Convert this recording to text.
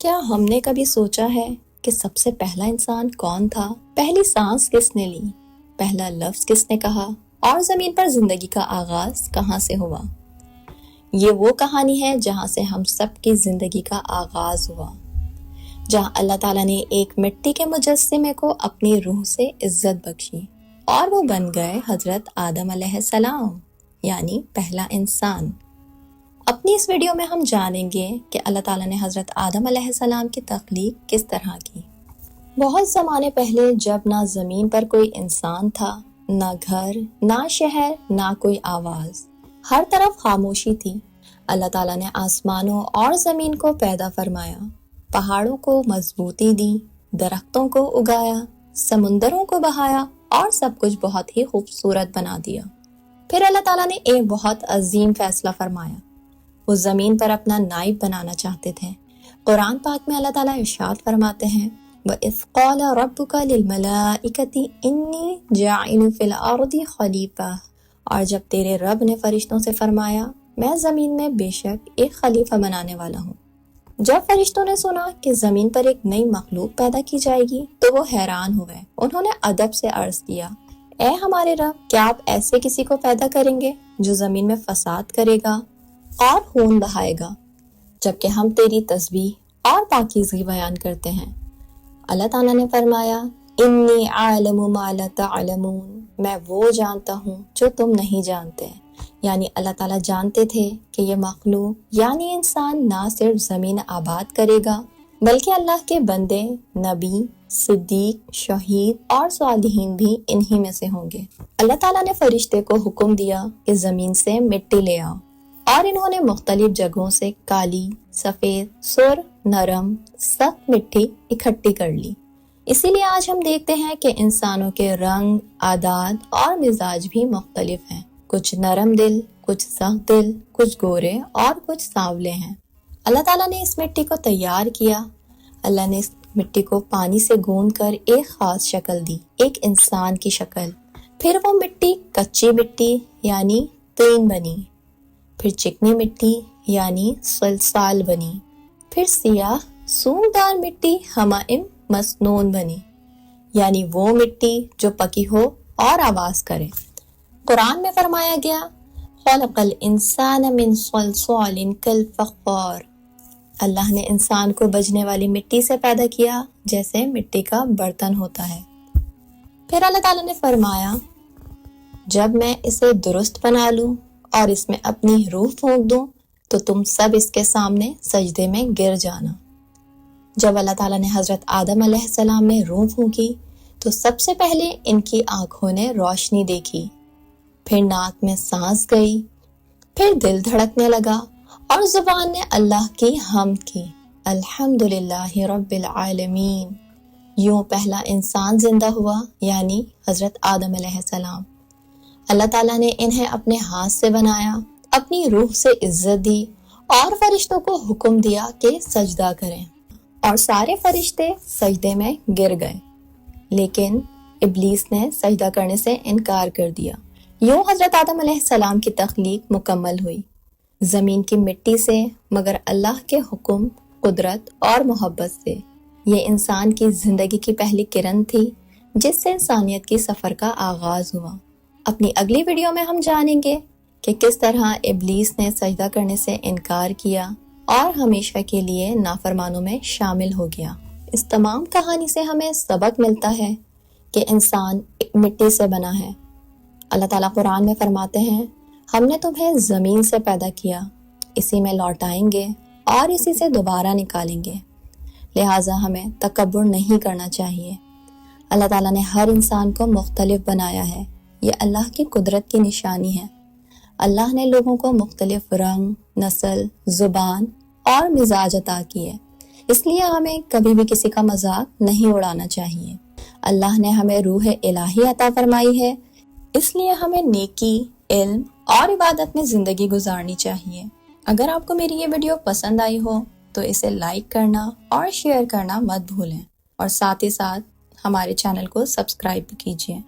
کیا ہم نے کبھی سوچا ہے کہ سب سے پہلا انسان کون تھا؟ پہلی سانس کس نے لی؟ پہلا لفظ کس نے کہا؟ اور زمین پر زندگی کا آغاز کہاں سے ہوا؟ یہ وہ کہانی ہے جہاں سے ہم سب کی زندگی کا آغاز ہوا، جہاں اللہ تعالیٰ نے ایک مٹی کے مجسمے کو اپنی روح سے عزت بخشی اور وہ بن گئے حضرت آدم علیہ السلام، یعنی پہلا انسان۔ اپنی اس ویڈیو میں ہم جانیں گے کہ اللہ تعالیٰ نے حضرت آدم علیہ السلام کی تخلیق کس طرح کی۔ بہت زمانے پہلے جب نہ زمین پر کوئی انسان تھا، نہ گھر، نہ شہر، نہ کوئی آواز، ہر طرف خاموشی تھی، اللہ تعالیٰ نے آسمانوں اور زمین کو پیدا فرمایا، پہاڑوں کو مضبوطی دی، درختوں کو اگایا، سمندروں کو بہایا اور سب کچھ بہت ہی خوبصورت بنا دیا۔ پھر اللہ تعالیٰ نے ایک بہت عظیم فیصلہ فرمایا۔ وہ زمین پر اپنا نائب بنانا چاہتے تھے۔ قرآن پاک میں اللہ تعالیٰ ارشاد فرماتے ہیں وَإِذْ قَالَ رَبُّكَ لِلْمَلَائِكَةِ إِنِّي جَاعِلٌ فِي الْأَرْضِ خَلِيفَةً، اور جب تیرے رب نے فرشتوں سے فرمایا میں زمین میں بے شک ایک خلیفہ بنانے والا ہوں۔ جب فرشتوں نے سنا کہ زمین پر ایک نئی مخلوق پیدا کی جائے گی تو وہ حیران ہوئے۔ انہوں نے ادب سے عرض کیا، اے ہمارے رب، کیا آپ ایسے کسی کو پیدا کریں گے جو زمین میں فساد کرے گا اور خون بہائے گا، جبکہ ہم تیری تسبیح اور پاکیزگی بیان کرتے ہیں؟ اللہ تعالیٰ نے فرمایا انی اعلم ما لا تعلمون، میں وہ جانتا ہوں جو تم نہیں جانتے۔ یعنی اللہ تعالیٰ جانتے تھے کہ یہ مخلوق یعنی انسان نہ صرف زمین آباد کرے گا بلکہ اللہ کے بندے، نبی، صدیق، شہید اور صالحین بھی انہی میں سے ہوں گے۔ اللہ تعالیٰ نے فرشتے کو حکم دیا کہ زمین سے مٹی لے آؤ، اور انہوں نے مختلف جگہوں سے کالی، سفید، سرخ، نرم، سخت مٹی اکٹھی کر لی۔ اسی لیے آج ہم دیکھتے ہیں کہ انسانوں کے رنگ، عادات اور مزاج بھی مختلف ہیں۔ کچھ نرم دل، کچھ سخت دل، کچھ گورے اور کچھ سانولے ہیں۔ اللہ تعالیٰ نے اس مٹی کو تیار کیا۔ اللہ نے اس مٹی کو پانی سے گوندھ کر ایک خاص شکل دی، ایک انسان کی شکل۔ پھر وہ مٹی کچی مٹی یعنی طین بنی، پھر چکنی مٹی یعنی صلصال بنی، پھر سیاہ سونگدار مٹی حمائم مسنون بنی، یعنی وہ مٹی جو پکی ہو اور آواز کرے۔ قرآن میں فرمایا گیا خلق الانسان من صلصال کالفخار، اللہ نے انسان کو بجنے والی مٹی سے پیدا کیا جیسے مٹی کا برتن ہوتا ہے۔ پھر اللہ تعالیٰ نے فرمایا جب میں اسے درست بنا لوں اور اس میں اپنی روح پھونک دوں تو تم سب اس کے سامنے سجدے میں گر جانا۔ جب اللہ تعالیٰ نے حضرت آدم علیہ السلام میں روح پھونکی تو سب سے پہلے ان کی آنکھوں نے روشنی دیکھی، پھر ناک میں سانس گئی، پھر دل دھڑکنے لگا اور زبان نے اللہ کی حمد کی، الحمدللہ رب العالمین۔ یوں پہلا انسان زندہ ہوا، یعنی حضرت آدم علیہ السلام۔ اللہ تعالیٰ نے انہیں اپنے ہاتھ سے بنایا، اپنی روح سے عزت دی اور فرشتوں کو حکم دیا کہ سجدہ کریں، اور سارے فرشتے سجدے میں گر گئے، لیکن ابلیس نے سجدہ کرنے سے انکار کر دیا۔ یوں حضرت آدم علیہ السلام کی تخلیق مکمل ہوئی، زمین کی مٹی سے، مگر اللہ کے حکم، قدرت اور محبت سے۔ یہ انسان کی زندگی کی پہلی کرن تھی جس سے انسانیت کی سفر کا آغاز ہوا۔ اپنی اگلی ویڈیو میں ہم جانیں گے کہ کس طرح ابلیس نے سجدہ کرنے سے انکار کیا اور ہمیشہ کے لیے نافرمانوں میں شامل ہو گیا۔ اس تمام کہانی سے ہمیں سبق ملتا ہے کہ انسان مٹی سے بنا ہے۔ اللہ تعالیٰ قرآن میں فرماتے ہیں ہم نے تمہیں زمین سے پیدا کیا، اسی میں لوٹائیں گے اور اسی سے دوبارہ نکالیں گے، لہٰذا ہمیں تکبر نہیں کرنا چاہیے۔ اللہ تعالیٰ نے ہر انسان کو مختلف بنایا ہے، یہ اللہ کی قدرت کی نشانی ہے۔ اللہ نے لوگوں کو مختلف رنگ، نسل، زبان اور مزاج عطا کیے، اس لیے ہمیں کبھی بھی کسی کا مذاق نہیں اڑانا چاہیے۔ اللہ نے ہمیں روح الہی عطا فرمائی ہے، اس لیے ہمیں نیکی، علم اور عبادت میں زندگی گزارنی چاہیے۔ اگر آپ کو میری یہ ویڈیو پسند آئی ہو تو اسے لائک کرنا اور شیئر کرنا مت بھولیں، اور ساتھ ہی ساتھ ہمارے چینل کو سبسکرائب بھی کیجیے۔